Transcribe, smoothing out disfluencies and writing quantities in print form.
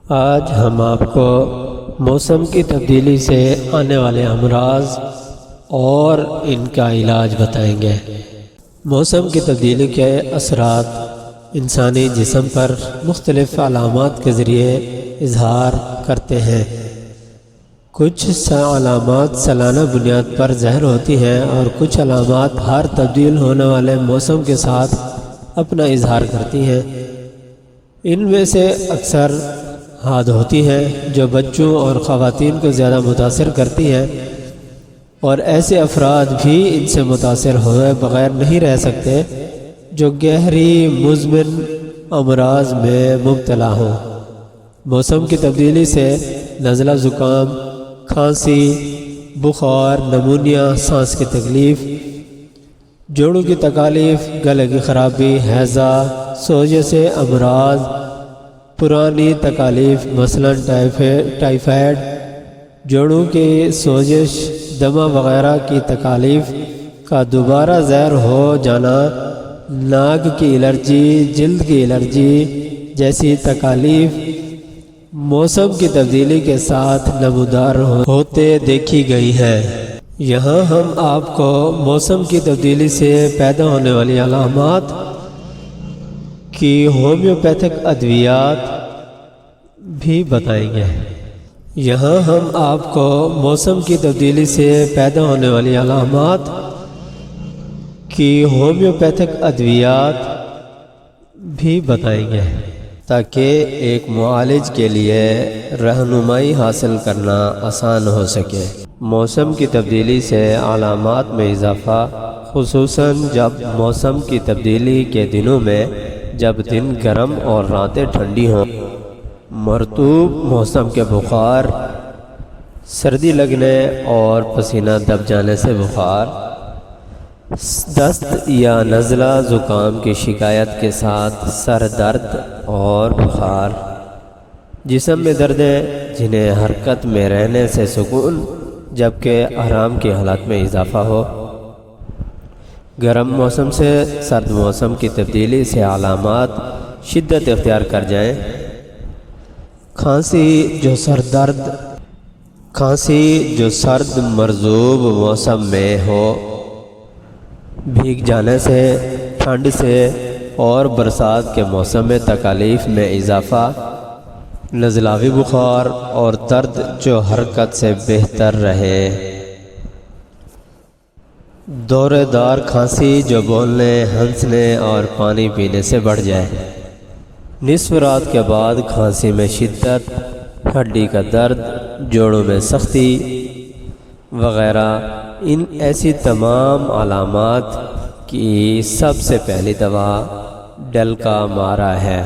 آج ہم آپ کو موسم کی تبدیلی سے آنے والے امراض اور ان کا علاج بتائیں گے۔ موسم کی تبدیلی کے اثرات انسانی جسم پر مختلف علامات کے ذریعے اظہار کرتے ہیں۔ کچھ علامات سالانہ بنیاد پر ظاہر ہوتی ہیں اور کچھ علامات ہر تبدیل ہونے والے موسم کے ساتھ اپنا اظہار کرتی ہیں۔ ان میں سے اکثر حاد ہوتی ہیں جو بچوں اور خواتین کو زیادہ متاثر کرتی ہیں، اور ایسے افراد بھی ان سے متاثر ہوئے بغیر نہیں رہ سکتے جو گہری مزمن امراض میں مبتلا ہوں۔ موسم کی تبدیلی سے نزلہ زکام، کھانسی، بخار، نمونیا، سانس کی تکلیف، جوڑوں کی تکالیف، گلے کی خرابی، ہیضہ، سوجے سے امراض، پرانی تکالیف مثلا ٹائفائڈ، جوڑوں کی سوزش، دمہ وغیرہ کی تکالیف کا دوبارہ ظاہر ہو جانا، ناک کی الرجی، جلد کی الرجی جیسی تکالیف موسم کی تبدیلی کے ساتھ نمودار ہوتے دیکھی گئی ہے۔ یہاں ہم آپ کو موسم کی تبدیلی سے پیدا ہونے والی علامات کی ہومیوپیتھک ادویات بھی بتائیں گے۔ یہاں ہم آپ کو موسم کی تبدیلی سے پیدا ہونے والی علامات کی ہومیوپیتھک ادویات بھی بتائیں گے تاکہ ایک معالج کے لیے رہنمائی حاصل کرنا آسان ہو سکے۔ موسم کی تبدیلی سے علامات میں اضافہ، خصوصاً جب موسم کی تبدیلی کے دنوں میں جب دن گرم اور راتیں ٹھنڈی ہوں، مرطوب موسم کے بخار، سردی لگنے اور پسینہ دب جانے سے بخار، دست یا نزلہ زکام کی شکایت کے ساتھ سر درد اور بخار، جسم میں دردیں جنہیں حرکت میں رہنے سے سکون جبکہ آرام کی حالت میں اضافہ ہو۔ گرم موسم سے سرد موسم کی تبدیلی سے علامات شدت اختیار کر جائیں۔ کھانسی جو سرد مرطوب موسم میں ہو، بھیگ جانے سے، ٹھنڈ سے اور برسات کے موسم میں تکالیف میں اضافہ، نزلاوی بخار اور درد جو حرکت سے بہتر رہے، دورے دار کھانسی جو بولنے، ہنسنے اور پانی پینے سے بڑھ جائے، نصف رات کے بعد کھانسی میں شدت، ہڈی کا درد، جوڑوں میں سختی وغیرہ۔ ان ایسی تمام علامات کی سب سے پہلی دوا ڈل کا مارا ہے۔